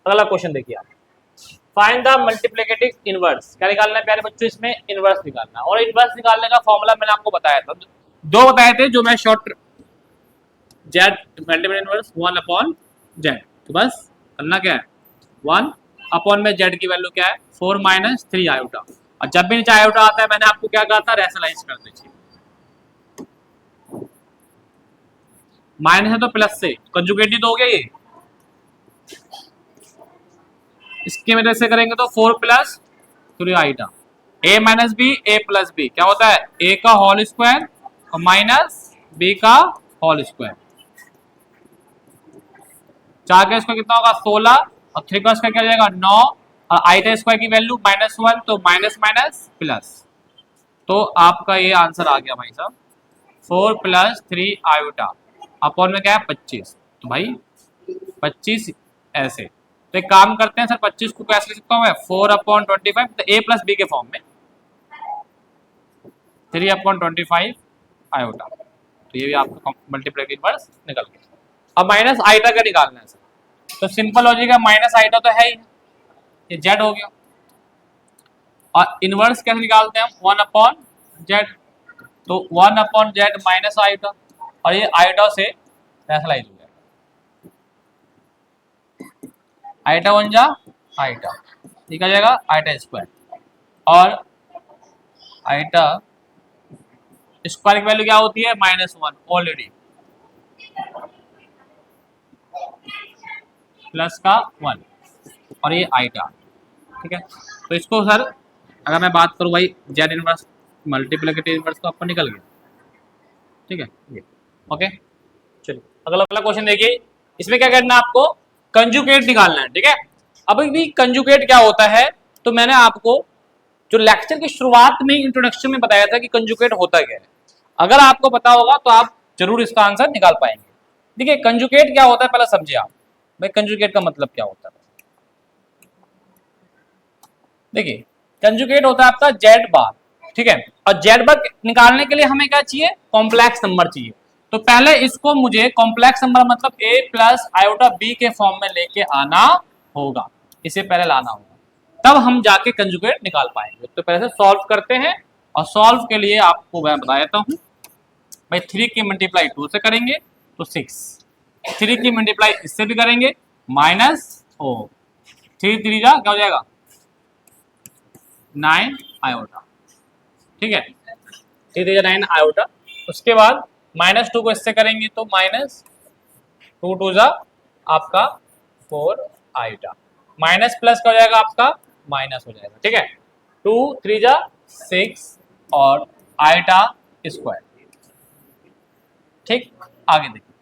अगला क्वेश्चन देखिए आप, फाइंड द मल्टीप्लिकेटिव इनवर्स। क्या निकालना है प्यारे बच्चों? इसमें इनवर्स निकालना है। और इनवर्स निकालने का फॉर्मूला मैंने आपको बताया था, दो बताए थे जो मैं short, Z multiple inverse 1 upon Z. तो बस करना क्या है, 1 अपॉन में जेड की वैल्यू क्या है 4 माइनस 3 आयोटा। और जब भी नीचे आयोटा आता है मैंने आपको क्या कहा था, रैशनलाइज कर दीजिए। माइनस है तो प्लस से कंजुगेट ही तो हो गया ये, इसकी वजह से करेंगे तो 4 plus 3 iota, a minus b a plus b क्या होता है a का होल स्क्वायर और माइनस b का होल स्क्वायर। 4 का स्क्वायर कितना होगा 16 और 3 का स्क्वायर क्या जाएगा 9 और आइटा स्क्वायर की वैल्यू -1 तो माइनस माइनस प्लस। तो आपका ये आंसर आ गया भाई साहब 4 प्लस 3 आयोटा अपॉन में क्या है 25। तो भाई 25 ऐसे, तो एक काम करते हैं सर 25 को कैसे लिख सकता हूँ मैं 4 अपॉन 25, तो a प्लस बी के फॉर्म में 3 अपॉन 25 आयोटा। तो ये भी आपका मल्टीप्लिकेटिव इनवर्स निकल गया। अब माइनस आइटा का निकालना है सर, तो सिंपल हो जाएगा माइनस आइटा तो है ही, ये जेड हो गया। और इनवर्स कैसे निकालते हैं हम 1 अपॉन जेड, तो 1 अपॉन जेड माइनस आइटा और ये आइटा से रैशनलाइज हो जाएगा, आइटा 1 जा आइटा, ठीक आ जाएगा आइटा स्क्वायर। और आइटा स्क्वायर की वैल्यू क्या होती है -1 ऑलरेडी, प्लस का 1 और ये आइटा, ठीक है। तो इसको सर अगर मैं बात करूं भाई जेड इनवर्स मल्टीप्लिकेटिव इनवर्स तो आपको निकल गया, ठीक है ये ओके। चलिए अगला क्वेश्चन देखिए, इसमें क्या करना है आपको कंजुगेट निकालना है, ठीक है। अभी भी कंजुगेट क्या होता है, तो मैंने आपको जो लेक्चर की शुरुआत में इंट्रोडक्शन में बताया था कि कंजुगेट होता क्या है, अगर आपको पता होगा तो आप जरूर इसका आंसर निकाल पाएंगे। देखिए कंजुगेट क्या होता है पहले समझिए आप, भाई कंजुगेट का मतलब क्या होता है। देखिए कंजुगेट होता है आपका जेड बार, ठीक है। और जेड बार निकालने के लिए हमें क्या चाहिए कॉम्प्लेक्स नंबर चाहिए। तो पहले इसको मुझे कॉम्प्लेक्स नंबर मतलब a प्लस आयोटा b के फॉर्म में लेके आना होगा, इसे पहले लाना होगा, तब हम जाके कंजुगेट निकाल पाएंगे। तो पहले से सॉल्व करते हैं, और सॉल्व के लिए आपको मैं बता देता हूँ भाई 3 की मल्टीप्लाई 2 से करेंगे तो 6, 3 की मल्टीप्लाई इससे भी करेंगे माइनस 3 3 जा क्या हो जाएगा 9 आयोटा, ठीक है 3 3 9 आयोटा। उसके बाद -2 को इससे करेंगे तो -2 2 जा आपका 4 आयोटा, माइनस प्लस का हो जाएगा आपका माइनस हो जाएगा, ठीक है 2 3 जा 6 और आयोटा स्क्वायर, ठीक। आगे देखिए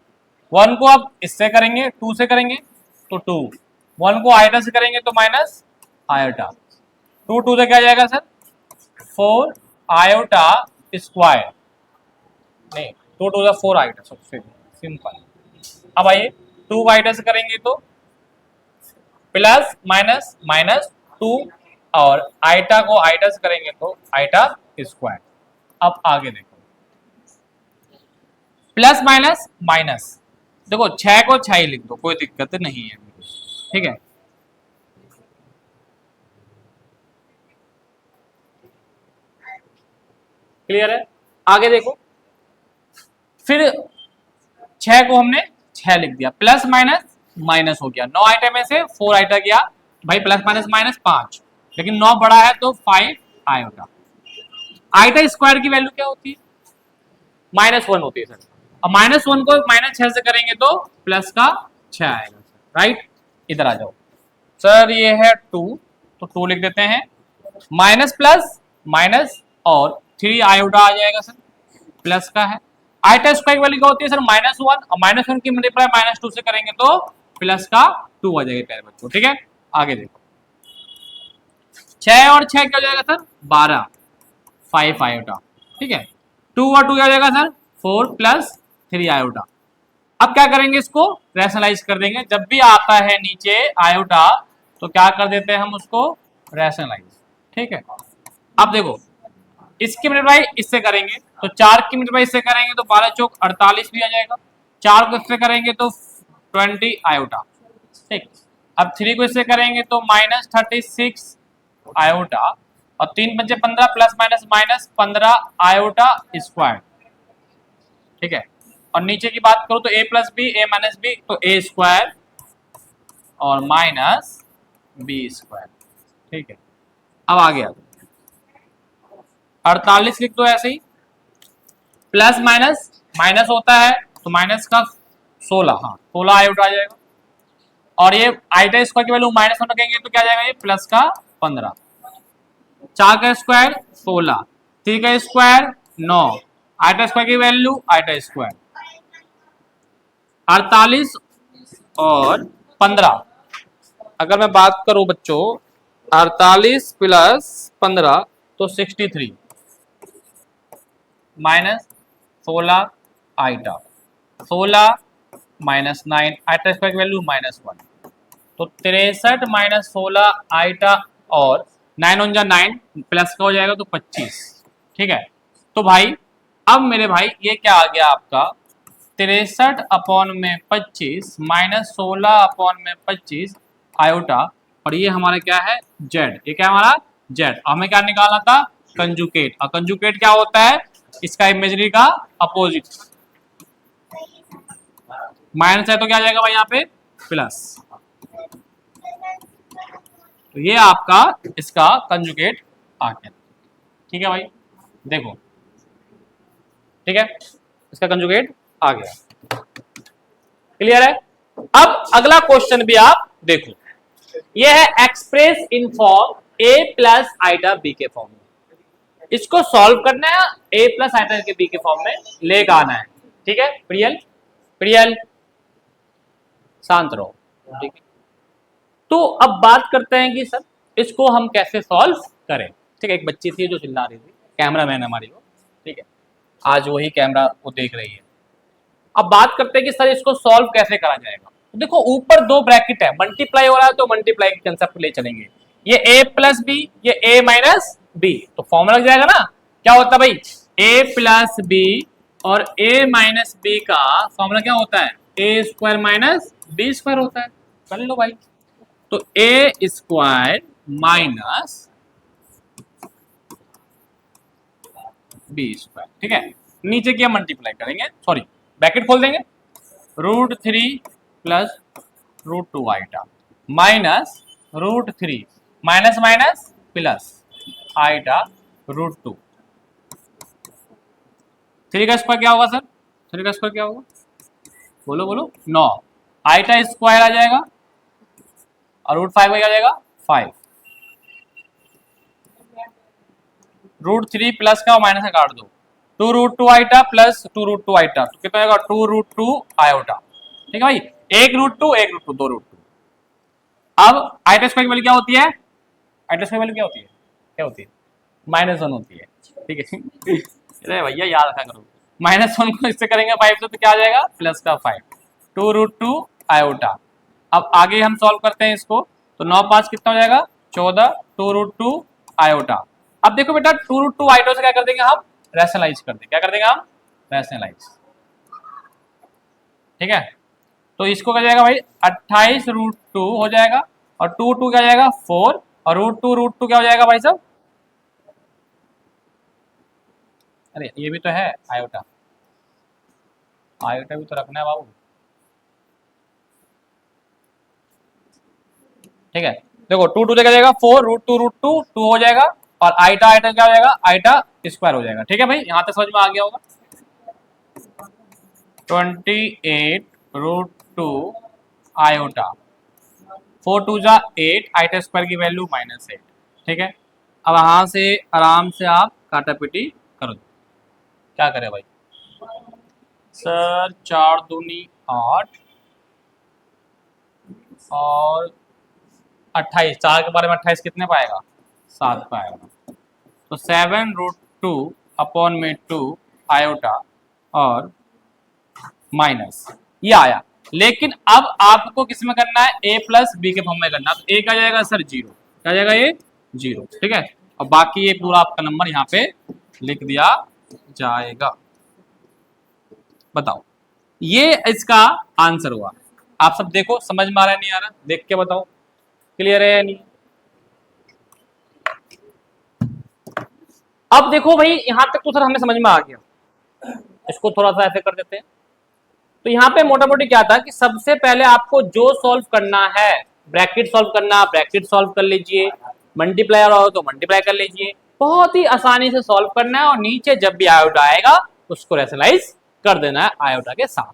1 को आप इससे करेंगे 2 से करेंगे तो 2, 1 को आयोटा से करेंगे तो माइनस आयोटा, 2 2 से क्या जाएगा सर 4 आयोटा स्क्वायर, नहीं 2 2 से 4 आयोटा, सबसे सिंपल। अब आइए 2 आयोटा से करेंगे तो प्लस माइनस माइनस 2 और आयोटा को आयोटा से करेंगे तो आयोटा स्क्वायर। अब आगे देखो प्लस माइनस माइनस, देखो 6 को 6 ही लिख दो कोई दिक्कत नहीं है, ठीक है। क्लियर है? आगे देखो फिर 6 को हमने 6 लिख दिया, प्लस माइनस माइनस हो गया, 9 आइटम में से 4 आइटा गया भाई, प्लस माइनस माइनस 5, लेकिन 9 बड़ा है तो 5 आयोटा। आइटा स्क्वायर की वैल्यू क्या होती है -1 होती है सर, और -1 को -6 से करेंगे तो प्लस का 6 आएगा, राइट। इधर आ जाओ सर, ये है 2 तो 2 लिख देते हैं, माइनस प्लस माइनस और 3 आयोटा आ जाएगा सर, प्लस का है। आइटा स्क्वायर की वैल्यू क्या होती है सर -1 और -1 की मल्टीप्लाई -2 से करेंगे तो प्लस का 2 आ जाएगा प्यारे बच्चों, ठीक है। आगे देखो 6 और 6 क्या हो जाएगा सर 12, 5 आयोटा, ठीक है। 2 और 2 क्या हो जाएगा सर 4 प्लस 3 आयोटा। अब क्या करेंगे इसको रैशनलाइज कर देंगे, जब भी आता है नीचे आयोटा तो क्या कर देते हैं हम उसको रैशनलाइज, ठीक है। अब देखो इसकी मल्टीप्लाई इससे करेंगे तो 4 की मल्टीप्लाई इससे करेंगे तो 12 चौक 48 भी आ जाएगा, 4 को इससे करेंगे तो 20 आयोटा। ठीक, अब 3 को इससे करेंगे तो -36 आयोटा, और 3 पंचे 15 प्लस माइनस -15 आयोटा स्क्वायर। ठीक है, और नीचे की बात करो तो a plus b a minus b, तो a स्क्वायर और माइनस बी स्क्वायर। ठीक है, अब आ गया 48 लिख दो ऐसे ही, प्लस माइनस माइनस होता है तो माइनस का 16, हाँ 16 आयोटा आ जाएगा, और ये आयोटा स्क्वायर की वैल्यू माइनस 1 रखेंगे तो क्या आ जाएगा, ये प्लस का 15, 4 का स्क्वायर 16, 3 का स्क्वायर 9, आयोटा स्क्वायर की वैल्यू आयोटा स्क्वायर 48 और 15। अगर मैं बात करूं बच्चों 48 प्लस 15 तो 63 minus 16 iota, 16 minus 9 iota square की वैल्यू -1, तो 63 माइनस 16 आइटा और 9 × 9 प्लस का हो जाएगा तो 25। ठीक है, तो भाई अब मेरे भाई ये क्या आ गया आपका 63 अपॉन में 25 माइनस 16 अपॉन में 25 आयोटा, और ये हमारा क्या है जेड, ये क्या है हमारा जेड। हमें क्या निकालना था कंजुकेट, और कंजुकेट क्या होता है इसका इमेजरी का अपोजिट, माइनस है तो क्या आ जाएगा भाई यहाँ पे प्लस, तो ये आपका इसका कंजुगेट आ गया। ठीक है भाई, देखो ठीक है, इसका कंजुगेट आ गया, क्लियर है। अब अगला क्वेश्चन भी आप देखो, ये है express in form a plus iota b के फॉर्म में, इसको सॉल्व करना है a प्लस आइटा के b के फॉर्म में लेकर आना है। ठीक है, प्रियल प्रियल शांत रहो। ठीक है, तो अब बात करते हैं कि सर इसको हम कैसे सॉल्व करें। ठीक है, एक बच्ची थी जो चिल्ला रही थी, कैमरा मैन हमारी वो, ठीक है, आज वही कैमरा वो देख रही है। अब बात करते हैं कि सर इसको सॉल्व कैसे करा जाएगा। तो देखो ऊपर 2 ब्रैकेट है, मल्टीप्लाई हो रहा है तो मल्टीप्लाई के कंसेप्ट ले चलेंगे, ये a प्लस बी ये a माइनस बी, तो फॉर्मूला लग जाएगा ना, क्या होता है भाई a प्लस बी और a माइनस बी का फॉर्मूला क्या होता है a square minus b square होता है, कर लो भाई। तो a square minus b square, ठीक है, नीचे क्या मल्टीप्लाई करेंगे, सॉरी ब्रैकेट खोल देंगे, √3 plus √2 iota minus √3 minus minus plus iota √2, 3 का स्क्वायर क्या होगा सर, 3 का स्क्वायर क्या होगा, बोलो बोलो 9, आइटा स्क्वायर आ जाएगा और √5 क्या आ जाएगा 5, √3 प्लस का और माइनस का काट दो, 2√2 आइटा प्लस 2√2 आइटा, तो कितना आएगा 2√2 आयोटा। ठीक है भाई, एक √2 एक √2 2 √2। अब आइटा स्क्वायर की वैल्यू क्या होती है, आइटा स्क्वायर वैल्यू क्या होती है, क्या होती है -1 होती है। ठीक है अरे भैया याद रखा करो, -1 को इससे करेंगे 5 से तो क्या आ जाएगा प्लस का 5, 2√2 आयोटा। अब आगे हम सॉल्व करते हैं इसको, तो 9 5 कितना हो जाएगा 14, 2√2 आयोटा। अब देखो बेटा 2√2 आयोटा से क्या कर देंगे हम रैशनलाइज कर देंगे, क्या कर देंगे हम रैशनलाइज। ठीक है, तो इसको क्या जाएगा भाई 28√2 हो जाएगा, और 2 क्या जाएगा 4, और √2 क्या हो जाएगा भाई साहब, अरे ये भी तो है आयोटा, आयोटा भी तो रखना है बाबू। ठीक है, देखो 2 क्या जाएगा 4, √2 2 हो जाएगा, और आइटा आइटा क्या हो जाएगा आइटा स्क्वायर हो जाएगा। ठीक है भाई, यहां तक समझ में आ गया होगा। 28√2 आयोटा, 4 2 जा 8, आइटा स्क्वायर की वैल्यू -8। ठीक है, अब यहां से आराम से आप काटा पीटी करो, क्या करें भाई सर 4 दूनी 8 और 28, 4 के बारे में 28 कितने पाएगा 7 पाएगा, तो 7√2 अपॉन में 2 आयोटा और माइनस ये आया। लेकिन अब आपको किस में करना है a प्लस बी के फॉर्म में करना है, तो a क्या जाएगा सर 0, क्या जाएगा ये 0। ठीक है, और बाकी ये पूरा आपका नंबर यहाँ पे लिख दिया जाएगा। बताओ ये इसका आंसर हुआ। आप सब देखो, समझ में आ रहा है नहीं आ रहा, देख के बताओ क्लियर है या नहीं। अब देखो भाई यहां तक तो सर हमें समझ में आ गया, इसको थोड़ा सा ऐसे कर देते हैं। तो यहाँ पे मोटा मोटी क्या था कि सबसे पहले आपको जो सॉल्व करना है, ब्रैकेट सॉल्व करना, ब्रैकेट सॉल्व कर लीजिए, मल्टीप्लायर हो तो मल्टीप्लाई कर लीजिए, बहुत ही आसानी से सॉल्व करना है, और नीचे जब भी आयोटा आएगा उसको रेशनलाइज कर देना है आयोटा के साथ।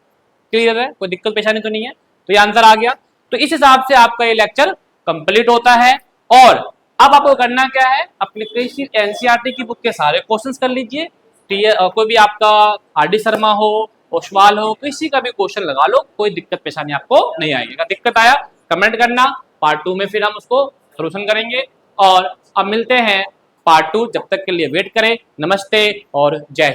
क्लियर है, कोई दिक्कत परेशानी तो नहीं है। तो ये आंसर आ गया। तो इस हिसाब से आपका ये लेक्चर कंप्लीट होता है। और अब आपको करना क्या है, अपने किसी एनसीईआरटी की बुक के सारे क्वेश्चंस कर लीजिए। कोई भी आपका आर.डी. शर्मा हो, ओसवाल हो, किसी का भी क्वेश्चन लगा लो, कोई दिक्कत परेशानी आपको नहीं आएगी। अगर दिक्कत आया कमेंट करना, पार्ट 2 में फिर हम उसको सोल्यूशन करेंगे। और अब मिलते हैं पार्ट 2, जब तक के लिए वेट करें। नमस्ते और जय हिंद।